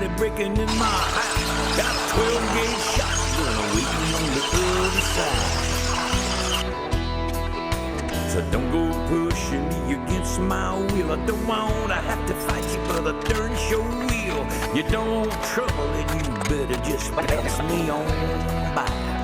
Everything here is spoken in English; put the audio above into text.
somebody breaking in my house. Got a 12-gauge shotgun waiting on the other side. So don't go pushing me against my will. I don't want to have to fight you, but I darn sure will. You don't want trouble, and you better just pass me on by.